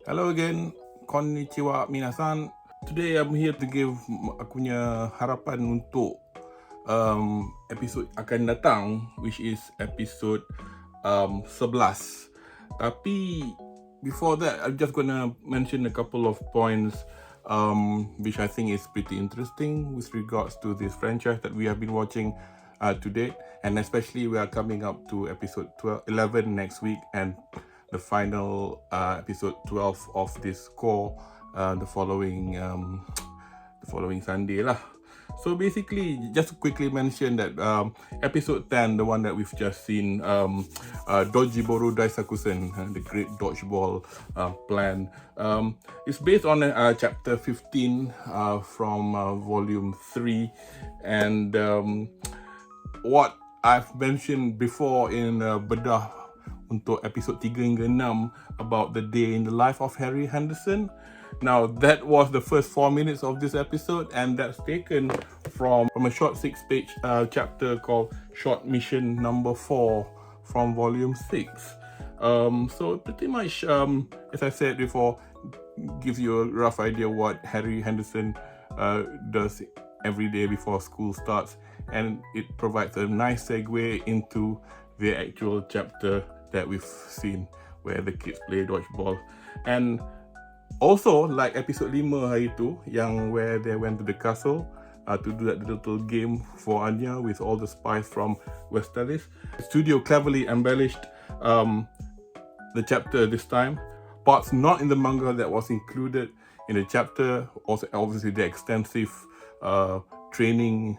Hello again, konnichiwa minasan. Today I'm here to give aku punya harapan untuk episod akan datang, which is episode 11. Tapi before that, I'm just gonna mention a couple of points which I think is pretty interesting with regards to this franchise that we have been watching to date, and especially we are coming up to episode 11 next week, and the final episode 12 of this core the following Sunday lah. So basically, just to quickly mention that episode 10, the one that we've just seen, Dodgeboro Daisakusen, the Great Dodgeball Plan, is based on chapter 15 from volume 3, and what I've mentioned before in bedah untuk episod 3 hingga 6 about the day in the life of Harry Henderson. Now that was the first 4 minutes of this episode, and that's taken from a short 6-page chapter called Short Mission Number 4 from volume 6. So pretty much, as I said before, gives you a rough idea what Harry Henderson does every day before school starts, and it provides a nice segue into the actual chapter that we've seen where the kids play dodgeball. And also, like episode 5 hari tu, yang where they went to the castle to do that little game for Anya with all the spies from Westeros, the studio cleverly embellished the chapter this time. Parts not in the manga that was included in the chapter, also obviously the extensive training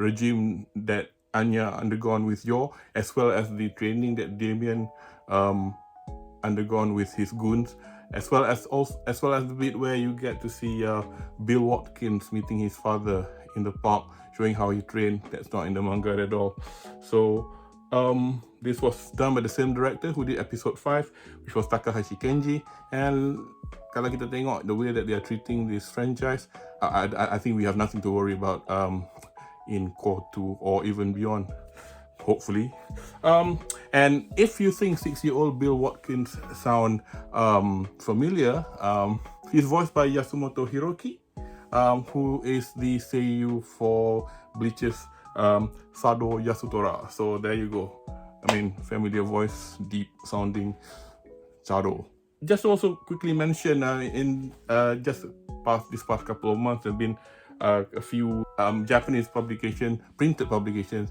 regime that Anya undergone with Yor, as well as the training that Damien undergone with his goons, as well as the bit where you get to see Bill Watkins meeting his father in the park, showing how he trained. That's not in the manga at all. So this was done by the same director who did episode 5, which was Takahashi Kenji. And kalau kita tengok the way that they are treating this franchise, I think we have nothing to worry about in core 2 or even beyond, hopefully. And if you think 6-year-old Bill Watkins sound familiar, he's voiced by Yasumoto Hiroki, who is the seiyuu for Bleach's Sado Yasutora. So there you go. I mean, familiar voice, deep sounding Sado. Just to also quickly mention, in just this past couple of months, there have been a few Japanese printed publications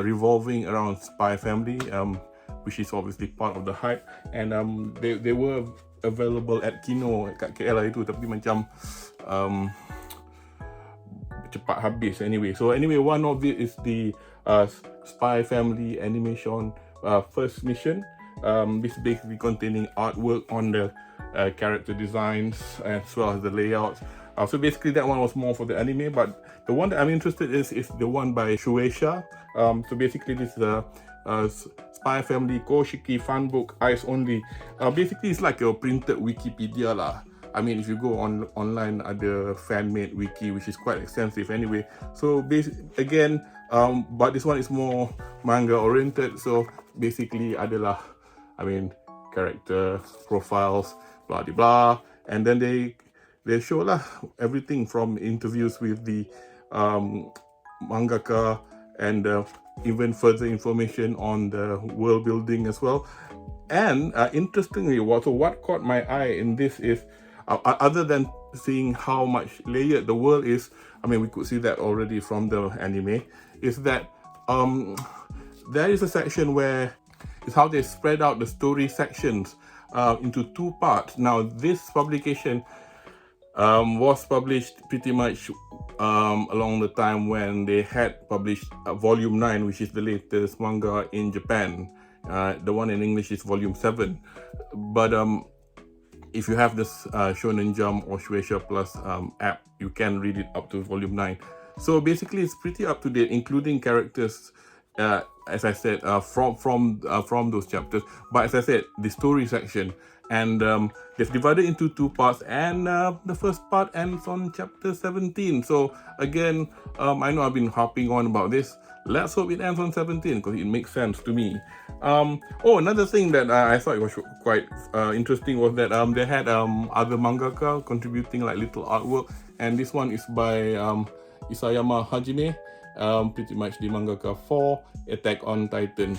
revolving around Spy Family, which is obviously part of the hype, and they were available at Kino kat KL itu, tapi macam cepat habis anyway. So anyway, one of it is the Spy Family animation first mission. This basically containing artwork on the character designs as well as the layouts. So basically that one was more for the anime, but the one that I'm interested in is the one by Shueisha. So basically this is a Spy Family Koshiki fan book, eyes only. Basically it's like a printed Wikipedia lah. I mean, if you go online, ada fan-made wiki, which is quite extensive anyway. So again, but this one is more manga oriented. So basically adalah, I mean, character profiles, blah blah blah, and then they show lah everything from interviews with the mangaka and even further information on the world building as well. And interestingly, what caught my eye in this is, other than seeing how much layered the world is, I mean, we could see that already from the anime, is that there is a section where it's how they spread out the story sections into 2 parts. Now, this publication was published pretty much along the time when they had published volume 9, which is the latest manga in Japan. The one in English is volume 7. But if you have this Shonen Jump or Shueisha Plus app, you can read it up to volume 9. So basically it's pretty up to date, including characters, as I said, from those chapters. But as I said, the story section, and they've divided into 2 parts, and the first part ends on chapter 17. So again, I know I've been harping on about this. let's hope it ends on 17 because it makes sense to me. Another thing that I thought was quite interesting was that they had other mangaka contributing like little artwork, and this one is by Isayama Hajime, pretty much the mangaka for Attack on Titan.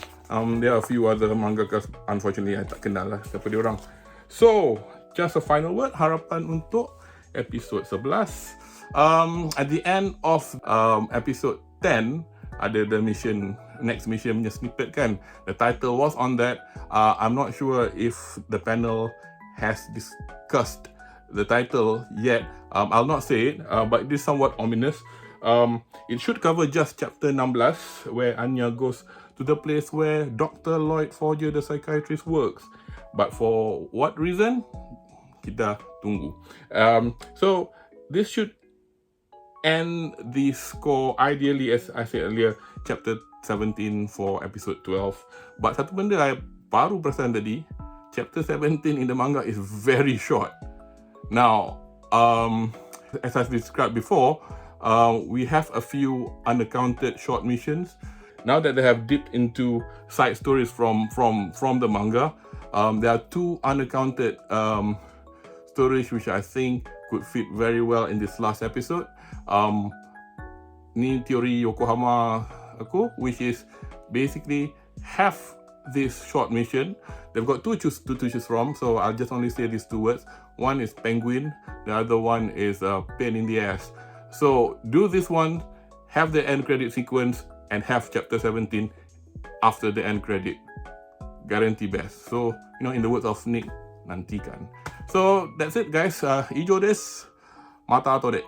There are a few other mangakas, unfortunately I tak kenal lah siapa dia orang. So, just a final word, harapan untuk episode 11. At the end of episode 10, ada the next mission punya snippet kan. The title was on that. I'm not sure if the panel has discussed the title yet. I'll not say it, but it is somewhat ominous. It should cover just chapter 16, where Anya goes to the place where Dr. Lloyd Forger, the psychiatrist, works. But for what reason? Kita tunggu. So this should end the score ideally, as I said earlier, chapter 17 for episode 12. But satu benda I baru perasan tadi, chapter 17 in the manga is very short. Now, as I've described before, we have a few unaccounted short missions. Now that they have dipped into side stories from the manga, there are two unaccounted stories which I think could fit very well in this last episode. Ni teori Yokohama aku, which is basically have this short mission. They've got two to choose from, so I'll just only say these two words. One is penguin, the other one is pain in the ass. So do this one, have the end credit sequence, and have chapter 17 after the end credit. Guarantee best. So, in the words of Nick, nantikan. So that's it guys. Ijo desu. Mata atau dek.